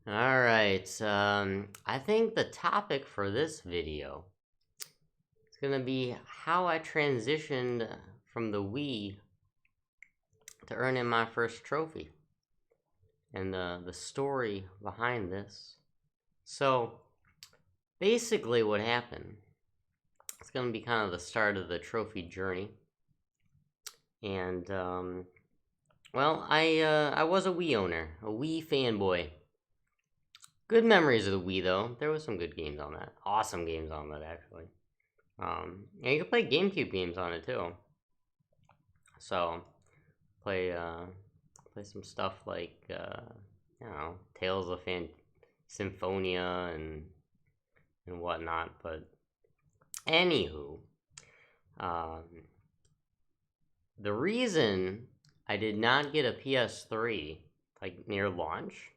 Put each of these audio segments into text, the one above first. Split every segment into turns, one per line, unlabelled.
All right. I think the topic for this video is gonna be how I transitioned from the Wii to earning my first trophy, and the story behind this. So basically, what happened? It's gonna be kind of the start of the trophy journey, and I was a Wii owner, a Wii fanboy. Good memories of the Wii though. There was some good games on that. Awesome games on that actually. And you can play GameCube games on it too. So play play some stuff like you know Tales of Symphonia and whatnot. But anywho, um, the reason I did not get a PS3 like near launch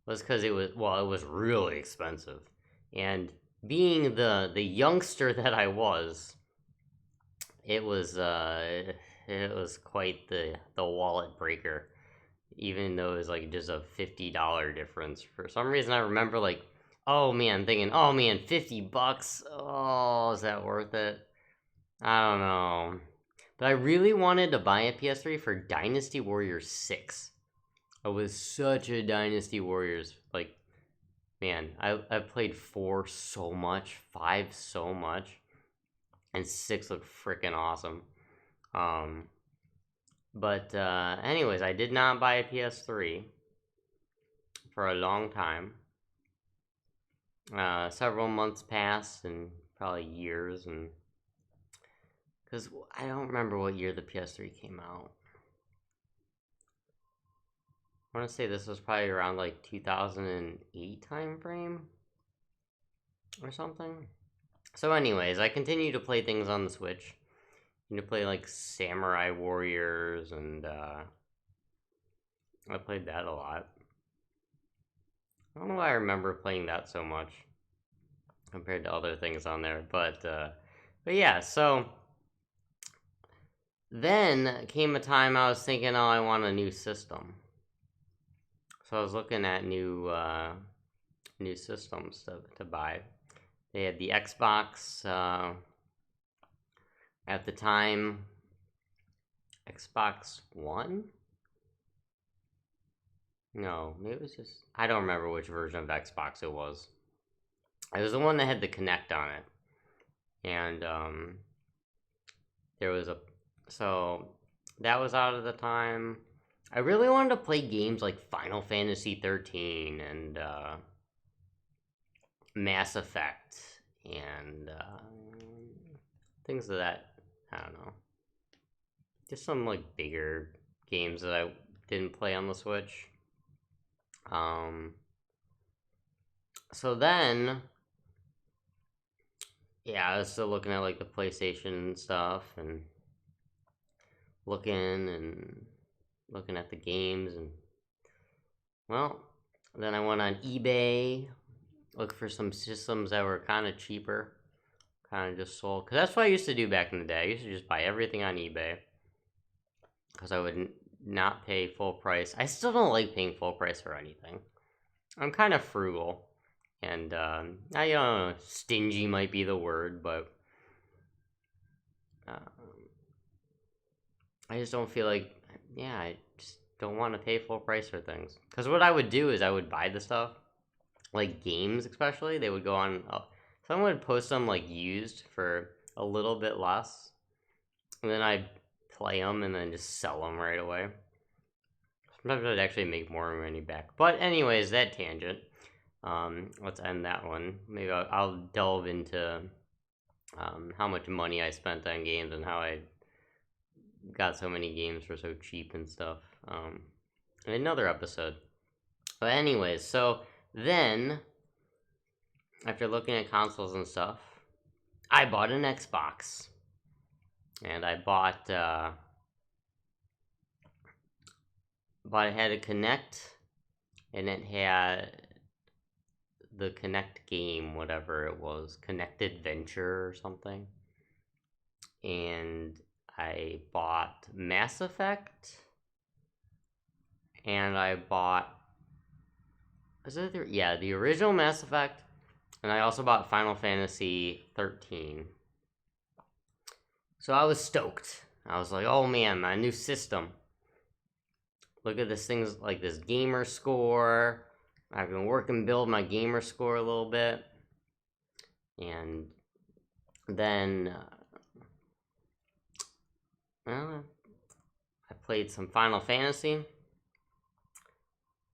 was because it was really expensive, and being the youngster that I was, it was it was quite the wallet breaker. Even though it was like just a $50 difference. For some reason, I remember like, oh man, thinking, oh man, $50. Oh, is that worth it? I don't know. But I really wanted to buy a PS3 for Dynasty Warriors 6. I was such a Dynasty Warriors like man. I played 4 so much, 5 so much, and 6 looked freaking awesome. Um, but anyways, I did not buy a PS3 for a long time. Several months passed, and probably years, and because I don't remember what year the PS3 came out. I want to say this was probably around like 2008 time frame or something. So, anyways, I continue to play things on the Switch. To play like Samurai Warriors, and I played that a lot. I don't know why I remember playing that so much compared to other things on there, but yeah. So then came a time I was thinking, oh, I want a new system. So I was looking at new systems to buy. They had the Xbox at the time, Xbox One. No, maybe it was just I don't remember which version of Xbox it was. It was the one that had the Kinect on it, and there was a so that was out of the time. I really wanted to play games like Final Fantasy 13 and Mass Effect and things of that. I don't know, just some like bigger games that I didn't play on the Switch. Um, so then, yeah, I was still looking at like the PlayStation and stuff, and looking and looking at the games, and well, then I went on eBay, looked for some systems that were kind of cheaper, kind of just sold. Because that's what I used to do back in the day. I used to just buy everything on eBay because I would not pay full price. I still don't like paying full price for anything. I'm kind of frugal, and I don't know, stingy might be the word, but um, I just don't feel like, yeah, I just don't want to pay full price for things. Because what I would do is I would buy the stuff, like games especially. They would go on, someone would post them like used for a little bit less, and then I'd play them and then just sell them right away. Sometimes I'd actually make more money back. But anyways, that tangent. Let's end that one. Maybe I'll delve into how much money I spent on games and how I got so many games for so cheap and stuff in another episode. But anyways, so then after looking at consoles and stuff, I bought an Xbox, and I but it had a Kinect, and it had the Kinect game, whatever it was, Kinect Adventure or something. And I bought Mass Effect, and I bought Is it yeah, the original Mass Effect, and I also bought Final Fantasy 13. So I was stoked. I was like, oh man, my new system. Look at this thing's like this gamer score. I've been working build my gamer score a little bit. And then well, I played some Final Fantasy.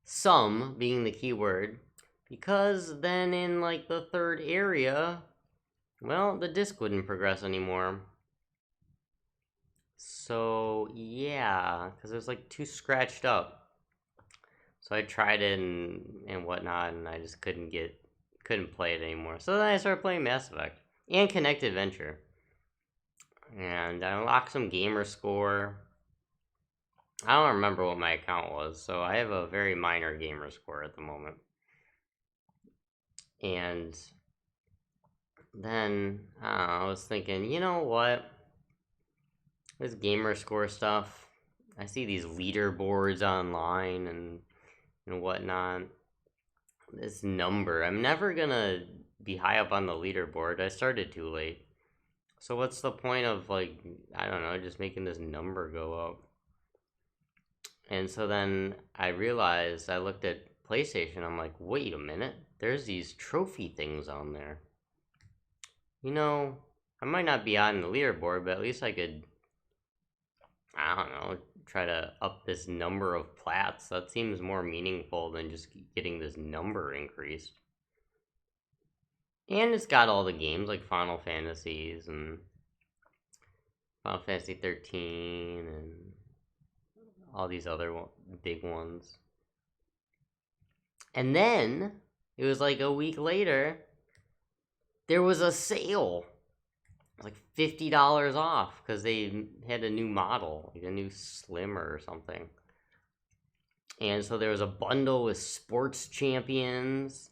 Some being the key word. Because then in like the third area, well, the disc wouldn't progress anymore. So yeah, because it was like too scratched up. So I tried it and whatnot, and I just couldn't play it anymore. So then I started playing Mass Effect and Connect Adventure, and I unlocked some gamer score. I don't remember what my account was, so I have a very minor gamer score at the moment. And then I was thinking, you know what? This gamer score stuff. I see these leaderboards online and whatnot. This number, I'm never gonna be high up on the leaderboard. I started too late. So what's the point of like, I don't know, just making this number go up? And so then I realized, I looked at PlayStation, I'm like, wait a minute, there's these trophy things on there. You know, I might not be on the leaderboard, but at least I could, I don't know, try to up this number of plats. That seems more meaningful than just getting this number increased. And it's got all the games like Final Fantasies and Final Fantasy 13 and all these other big ones. And then it was like a week later, there was a sale. It was like $50 off because they had a new model, like a new Slimmer or something. And so there was a bundle with Sports Champions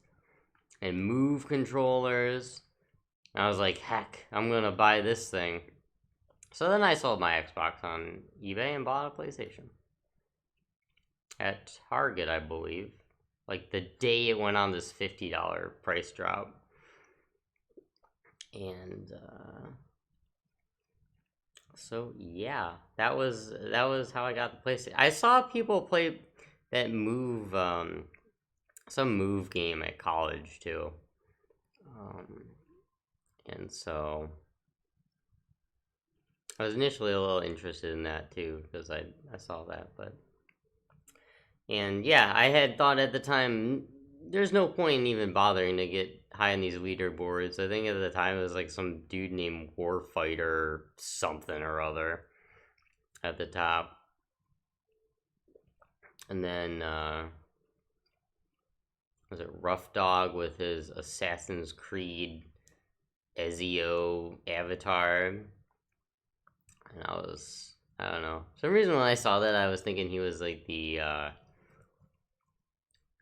and Move controllers. And I was like, heck, I'm gonna buy this thing. So then I sold my Xbox on eBay and bought a PlayStation. At Target, I believe. Like the day it went on this $50 price drop. And so yeah, that was how I got the PlayStation. I saw people play that Move some Move game at college too. And so I was initially a little interested in that too because I saw that, but and yeah, I had thought at the time there's no point in even bothering to get high on these leaderboards. I think at the time it was like some dude named Warfighter something or other at the top. And then was it Rough Dog with his Assassin's Creed Ezio avatar? And I don't know. For some reason when I saw that I was thinking he was like the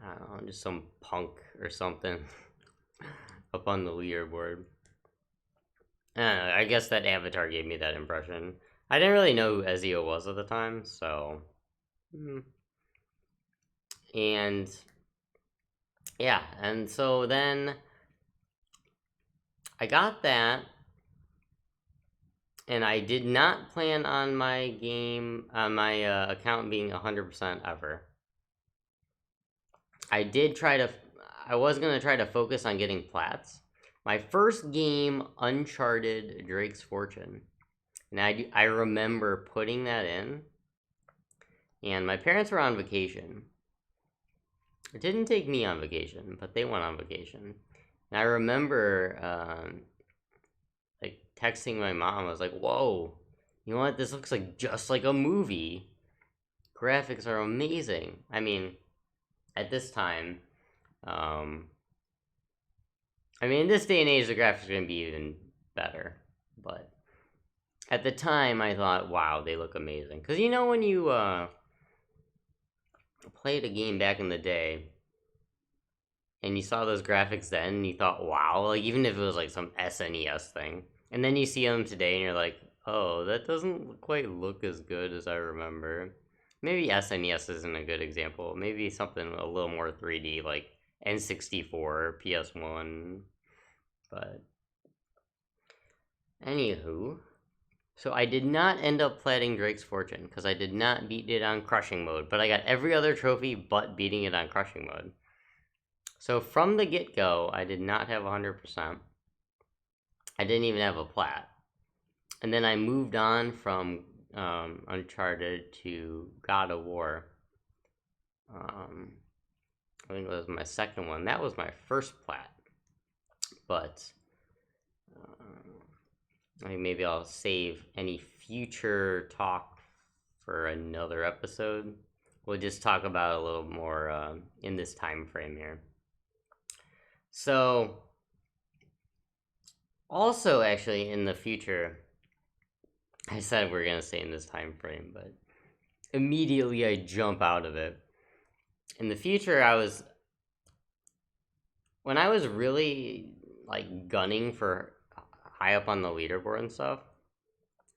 I don't know, just some punk or something up on the leaderboard. I don't know, I guess that avatar gave me that impression. I didn't really know who Ezio was at the time, so and yeah, and so then I got that, and I did not plan on my account being 100% ever. I was gonna try to focus on getting plats. My first game, Uncharted Drake's Fortune, and I remember putting that in, and my parents were on vacation. It didn't take me on vacation, but they went on vacation. And I remember like texting my mom. I was like, "Whoa, you know what? This looks like just like a movie. Graphics are amazing." I mean, at this time, I mean, in this day and age, the graphics are gonna be even better. But at the time, I thought, "Wow, they look amazing." Because you know when you played a game back in the day and you saw those graphics then and you thought, wow, like even if it was like some SNES thing, and then you see them today and you're like, oh, that doesn't quite look as good as I remember. Maybe SNES isn't a good example. Maybe something a little more 3D like N64, PS1, but anywho, so I did not end up platting Drake's Fortune because I did not beat it on crushing mode, but I got every other trophy but beating it on crushing mode. So from the get-go, I did not have 100%. I didn't even have a plat. And then I moved on from Uncharted to God of War. I think it was my second one. That was my first plat. But I think maybe I'll save any future talk for another episode. We'll just talk about it a little more in this time frame here. So, also actually in the future, I said we're gonna stay in this time frame, but immediately I jump out of it. In the future, when I was really like gunning for high up on the leaderboard and stuff,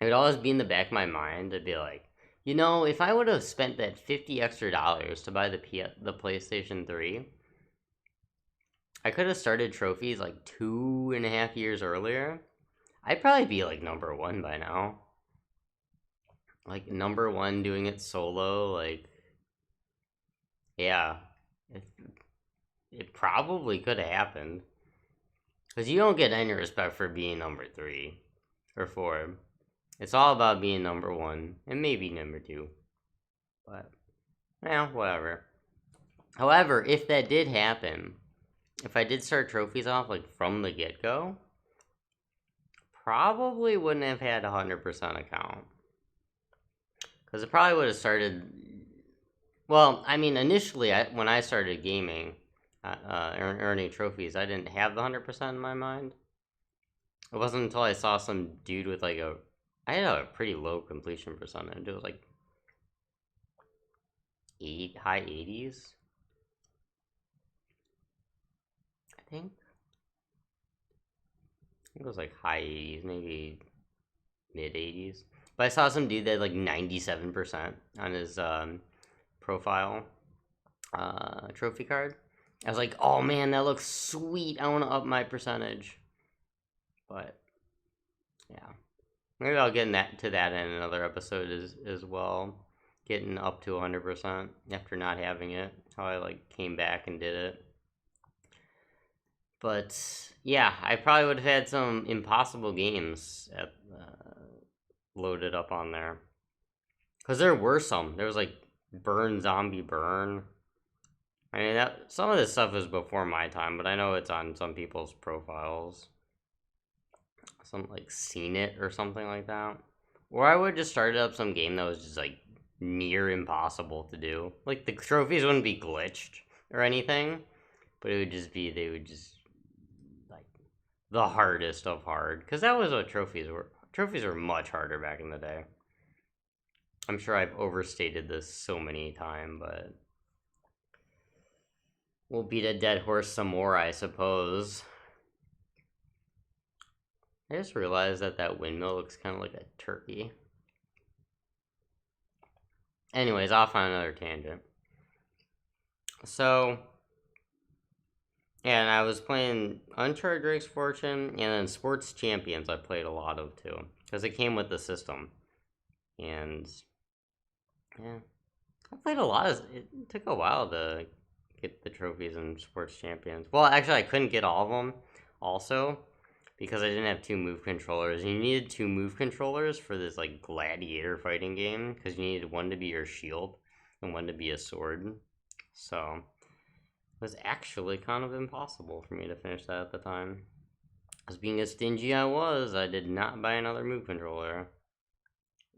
it would always be in the back of my mind to be like, you know, if I would have spent that $50 extra to buy the PlayStation 3, I could have started trophies like 2.5 years earlier. I'd probably be like number one by now. Like number one doing it solo, like, yeah, it probably could have happened. Because you don't get any respect for being number 3 or 4. It's all about being number 1 and maybe number 2. But, yeah, whatever. However, if that did happen, if I did start trophies off like from the get-go, probably wouldn't have had a 100% account. Because it probably would have started... Well, I mean, initially, when I started gaming, earning trophies, I didn't have the 100% in my mind. It wasn't until I saw some dude with like I had a pretty low completion percentage. It was like high 80s, I think. It was like high 80s, maybe mid 80s. But I saw some dude that had like 97% on his profile trophy card. I was like, oh man, that looks sweet. I want to up my percentage. But yeah, maybe I'll get to that in another episode as well. Getting up to 100% after not having it. How I like came back and did it. But yeah, I probably would have had some impossible games loaded up on there. Because there were some. There was like Burn Zombie Burn. I mean, some of this stuff is before my time, but I know it's on some people's profiles. Some like Seen It or something like that. Or I would just start up some game that was just like near impossible to do. Like the trophies wouldn't be glitched or anything, but they would just like the hardest of hard. Because that was what trophies were. Trophies were much harder back in the day. I'm sure I've overstated this so many times, but we'll beat a dead horse some more, I suppose. I just realized that windmill looks kind of like a turkey. Anyways, off on another tangent. So, yeah, and I was playing Uncharted Drake's Fortune, and then Sports Champions I played a lot of too, because it came with the system. And, yeah, I played a lot of, it took a while to get the trophies in Sports Champions. Well, actually, I couldn't get all of them, also, because I didn't have 2 move controllers. You needed 2 move controllers for this like gladiator fighting game, because you needed one to be your shield and one to be a sword. So it was actually kind of impossible for me to finish that at the time. As being as stingy I did not buy another move controller.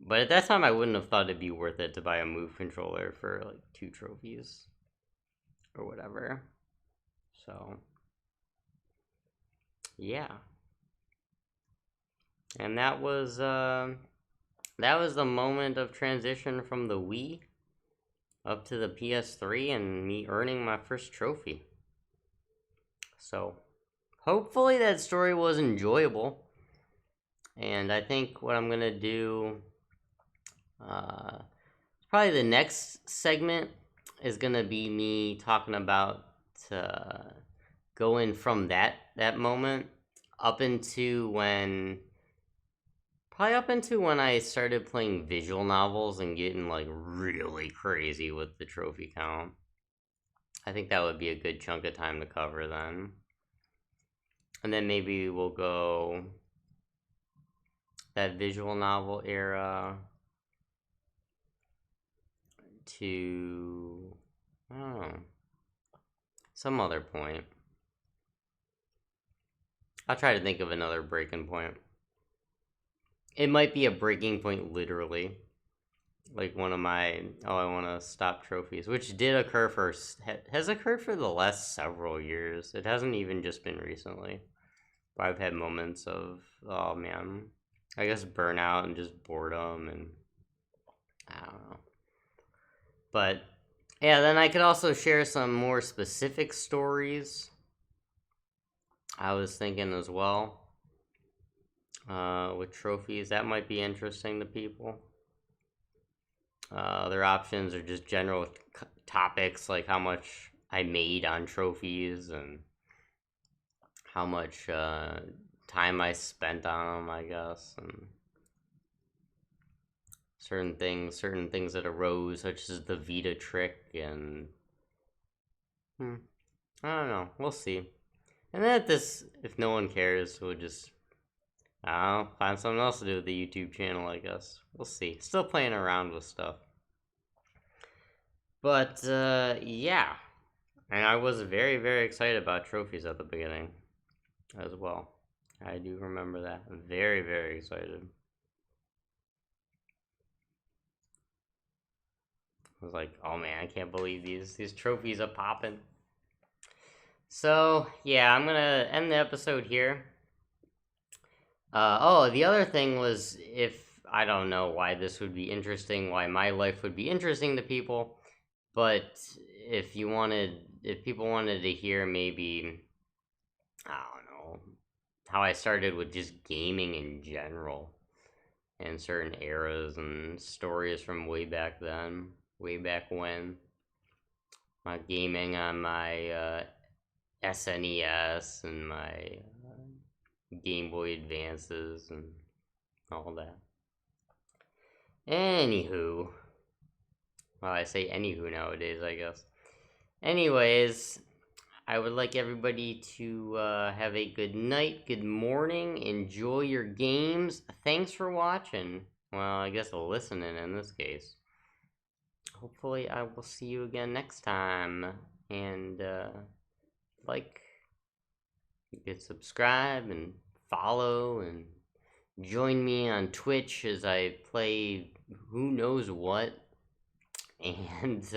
But at that time I wouldn't have thought it'd be worth it to buy a move controller for like 2 trophies or whatever. So yeah. And that was the moment of transition from the Wii up to the PS3 and me earning my first trophy. So hopefully that story was enjoyable. And I think what I'm gonna do, probably the next segment is gonna be me talking about going from that moment up into when I started playing visual novels and getting like really crazy with the trophy count. I think that would be a good chunk of time to cover then. And then maybe we'll go that visual novel era to, I don't know, some other point. I'll try to think of another breaking point. It might be a breaking point literally. Like one of my, I want to stop trophies, which did occur has occurred for the last several years. It hasn't even just been recently. But I've had moments of, oh man, I guess burnout and just boredom and I don't know. But yeah, then I could also share some more specific stories. I was thinking as well with trophies. That might be interesting to people. Other options are just general topics like how much I made on trophies and how much time I spent on them, I guess, and certain things that arose, such as the Vita trick, and I don't know. We'll see. And then if no one cares, we'll just, I don't know, find something else to do with the YouTube channel, I guess. We'll see. Still playing around with stuff. But, yeah. And I was very, very excited about trophies at the beginning as well. I do remember that. Very, very excited. I was like, oh man, I can't believe these trophies are popping. So, yeah, I'm gonna end the episode here. The other thing was, I don't know why this would be interesting, why my life would be interesting to people, but if people wanted to hear maybe, I don't know, how I started with just gaming in general, and certain eras and stories from way back then, way back when, my gaming on my SNES and my Game Boy Advances and all that. Anywho, well, I say anywho nowadays, I guess. Anyways, I would like everybody to have a good night, good morning, enjoy your games. Thanks for watching. Well, I guess listening in this case. Hopefully, I will see you again next time. And, you can subscribe and follow and join me on Twitch as I play who knows what. And,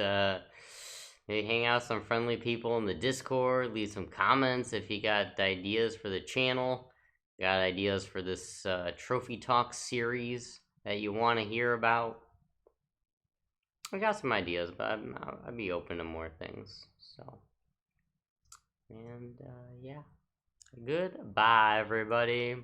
maybe hang out with some friendly people in the Discord. Leave some comments if you got ideas for the channel. Got ideas for this Trophy Talk series that you want to hear about. I got some ideas, but I'd be open to more things. So, and yeah. Goodbye, everybody.